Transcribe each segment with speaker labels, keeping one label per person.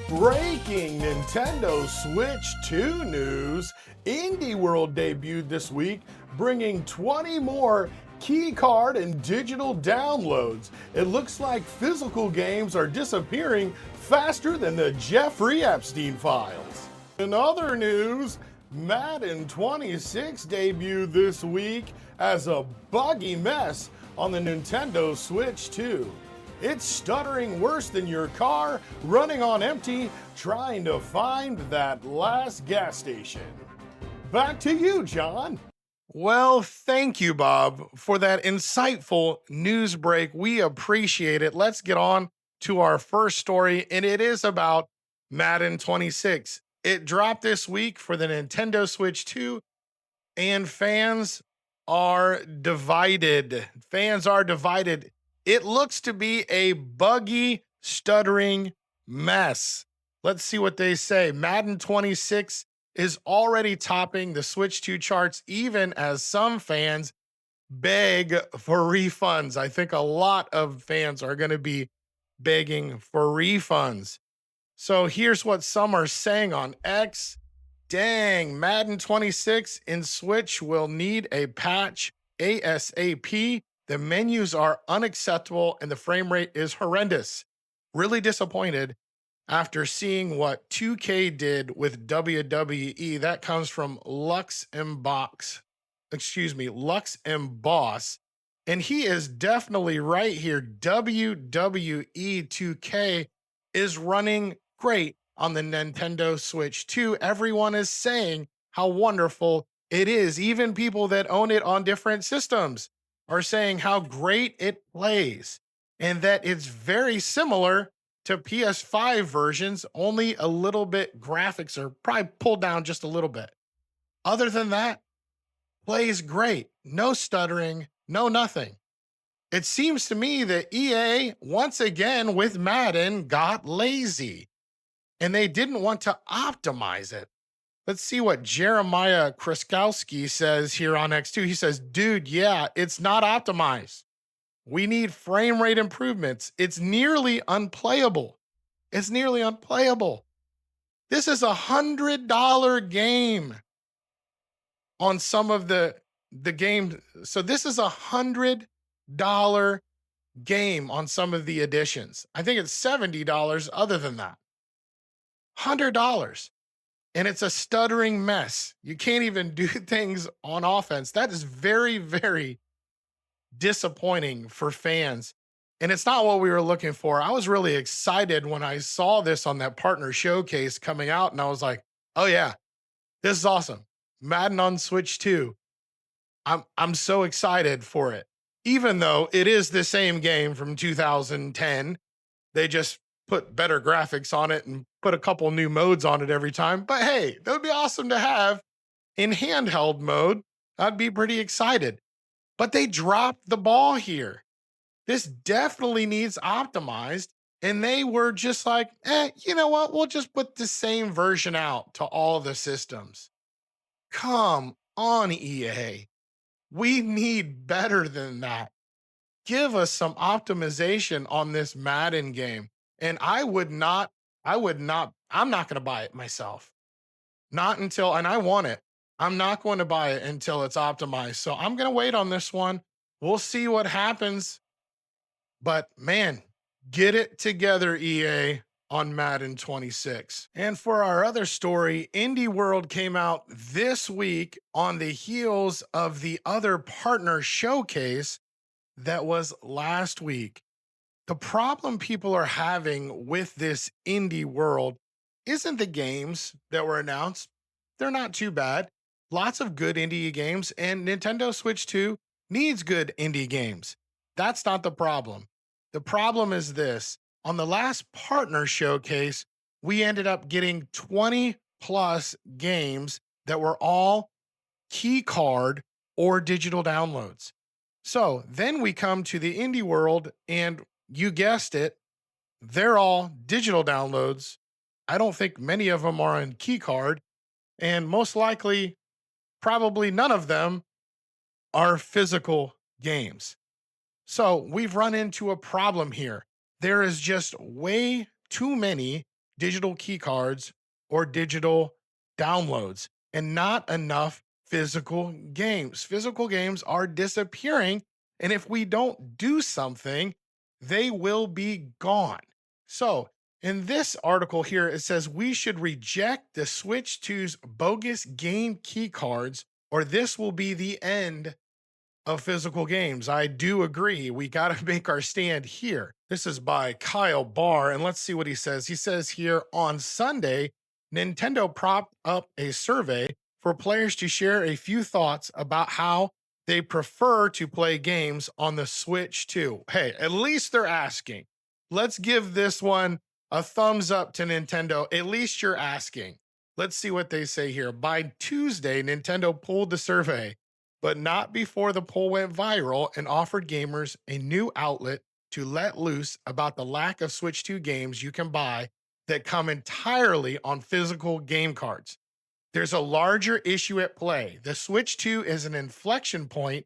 Speaker 1: Breaking Nintendo Switch 2 news. Indie World debuted this week, bringing 20 more keycard and digital downloads. It looks like physical games are disappearing faster than the Jeffrey Epstein files. In other news, Madden 26 debuted this week as a buggy mess on the Nintendo Switch 2. It's stuttering worse than your car running on empty, trying to find that last gas station. Back to you, John.
Speaker 2: Well, thank you, Bob, for that insightful news break. We appreciate it. Let's get on to our first story, and it is about Madden 26. It dropped this week for the Nintendo Switch 2, and fans are divided. Fans are divided. It looks to be a buggy, stuttering mess. Let's see what they say. Madden 26 is already topping the Switch 2 charts, even as some fans beg for refunds. I think a lot of fans are going to be begging for refunds. So here's what some are saying on X. Dang, Madden 26 in Switch will need a patch ASAP. The menus are unacceptable and the frame rate is horrendous. Really disappointed after seeing what 2K did with WWE. That comes from Lux Emboss. Lux Emboss. And he is definitely right here. WWE 2K is running great on the Nintendo Switch 2. Everyone is saying how wonderful it is. Even people that own it on different systems are saying how great it plays and that it's very similar to PS5 versions, only a little bit graphics are probably pulled down just a little bit. Other than that, plays great. No stuttering, no nothing. It seems to me that EA, once again with Madden, got lazy and they didn't want to optimize it. Let's see what Jeremiah Kraskowski says here on X2. He says, dude, yeah, it's not optimized. We need frame rate improvements. It's nearly unplayable. It's nearly unplayable. This is $100 game on some of the game. So this is $100 game on some of the editions. I think it's $70 other than that. $100. And it's a stuttering mess. You can't even do things on offense. That is very, very disappointing for fans. And it's not what we were looking for. I was really excited when I saw this on that partner showcase coming out. And I was like, oh yeah, this is awesome. Madden on Switch 2. I'm so excited for it. Even though it is the same game from 2010, they just put better graphics on it and put a couple new modes on it every time. But hey, that would be awesome to have in handheld mode. I'd be pretty excited. But they dropped the ball here. This definitely needs optimized. And they were just like, you know what? We'll just put the same version out to all the systems. Come on, EA. We need better than that. Give us some optimization on this Madden game. And I'm not going to buy it myself. Not until, and I want it. I'm not going to buy it until it's optimized. So I'm going to wait on this one. We'll see what happens. But man, get it together, EA, on Madden 26. And for our other story, Indie World came out this week on the heels of the other partner showcase that was last week. The problem people are having with this Indie World isn't the games that were announced. They're not too bad. Lots of good indie games, and Nintendo Switch 2 needs good indie games. That's not the problem. The problem is this. On the last partner showcase, we ended up getting 20 plus games that were all key card or digital downloads. So then we come to the Indie World, and you guessed it, they're all digital downloads. I don't think many of them are on key card, and most likely, probably none of them are physical games. So we've run into a problem here. There is just way too many digital key cards or digital downloads and not enough physical games. Physical games are disappearing. And if we don't do something, they will be gone. So, in this article here, it says we should reject the Switch 2's bogus game key cards, or this will be the end of physical games. I do agree. We got to make our stand here. This is by Kyle Barr, and let's see what he says. He says here on Sunday, Nintendo propped up a survey for players to share a few thoughts about how they prefer to play games on the Switch 2. Hey, at least they're asking. Let's give this one a thumbs up to Nintendo. At least you're asking. Let's see what they say here. By Tuesday, Nintendo pulled the survey, but not before the poll went viral and offered gamers a new outlet to let loose about the lack of Switch 2 games you can buy that come entirely on physical game cards. There's a larger issue at play. The Switch 2 is an inflection point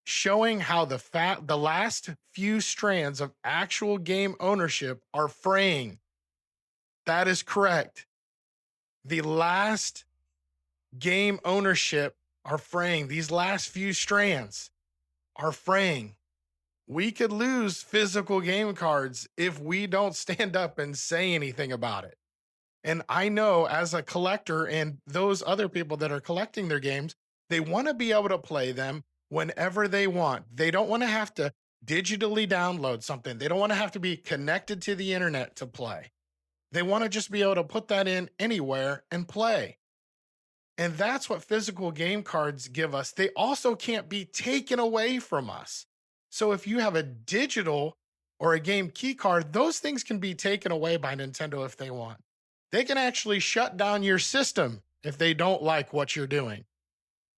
Speaker 2: showing how the last few strands of actual game ownership are fraying. That is correct. The last game ownership are fraying. These last few strands are fraying. We could lose physical game cards if we don't stand up and say anything about it. And I know as a collector and those other people that are collecting their games, they want to be able to play them whenever they want. They don't want to have to digitally download something. They don't want to have to be connected to the internet to play. They want to just be able to put that in anywhere and play. And that's what physical game cards give us. They also can't be taken away from us. So if you have a digital or a game key card, those things can be taken away by Nintendo if they want. They can actually shut down your system if they don't like what you're doing.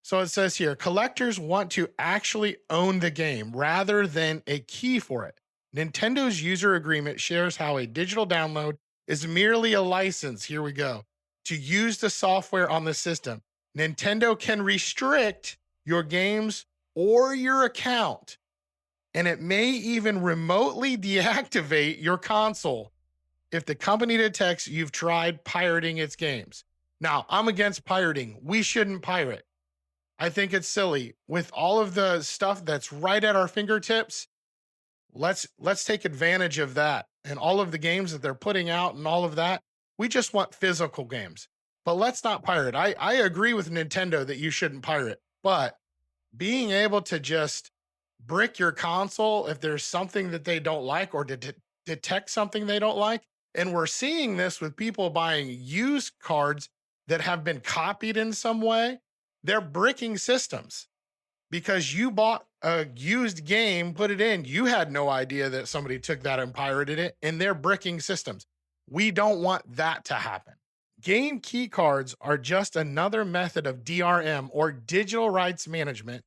Speaker 2: So it says here, collectors want to actually own the game rather than a key for it. Nintendo's user agreement shares how a digital download is merely a license. Here we go. To use the software on the system. Nintendo can restrict your games or your account, and it may even remotely deactivate your console if the company detects you've tried pirating its games. Now, I'm against pirating. We shouldn't pirate. I think it's silly. With all of the stuff that's right at our fingertips, let's take advantage of that. And all of the games that they're putting out and all of that, we just want physical games. But let's not pirate. I agree with Nintendo that you shouldn't pirate. But being able to just brick your console if there's something that they don't like or detect something they don't like, and we're seeing this with people buying used cards that have been copied in some way. They're bricking systems because you bought a used game, put it in. You had no idea that somebody took that and pirated it, and they're bricking systems. We don't want that to happen. Game key cards are just another method of DRM or digital rights management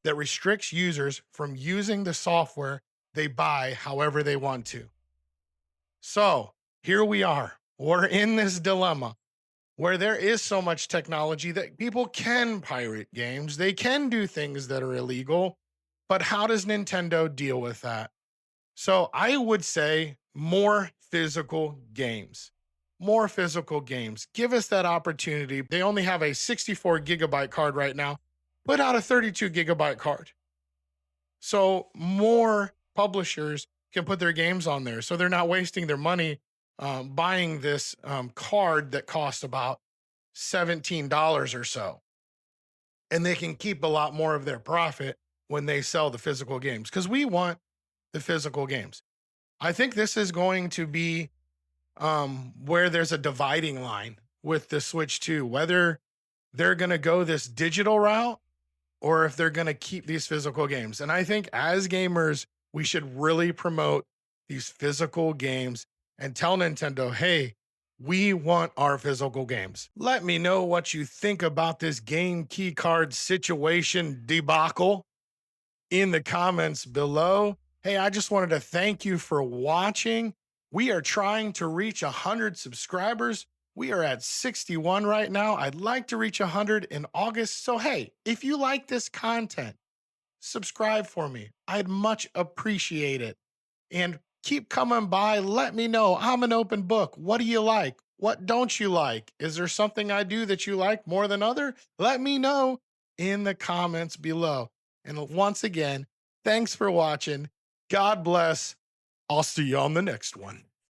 Speaker 2: that restricts users from using the software they buy however they want to. So here we are. We're in this dilemma where there is so much technology that people can pirate games. They can do things that are illegal, but how does Nintendo deal with that? So I would say more physical games. More physical games. Give us that opportunity. They only have a 64 gigabyte card right now. Put out a 32 gigabyte card. So more publishers can put their games on there. So they're not wasting their money buying this card that costs about $17 or so. And they can keep a lot more of their profit when they sell the physical games because we want the physical games. I think this is going to be where there's a dividing line with the Switch 2, whether they're going to go this digital route or if they're going to keep these physical games. And I think as gamers, we should really promote these physical games and tell Nintendo, hey, we want our physical games. Let me know what you think about this game key card situation debacle in the comments below. Hey, I just wanted to thank you for watching. We are trying to reach 100 subscribers. We are at 61 right now. I'd like to reach 100 in August. So, hey, if you like this content, subscribe for me. I'd much appreciate it. And Keep coming by. Let me know. I'm an open book. What do you like? What don't you like? Is there something I do that you like more than other? Let me know in the comments below. And once again, thanks for watching. God bless. I'll see you on the next one.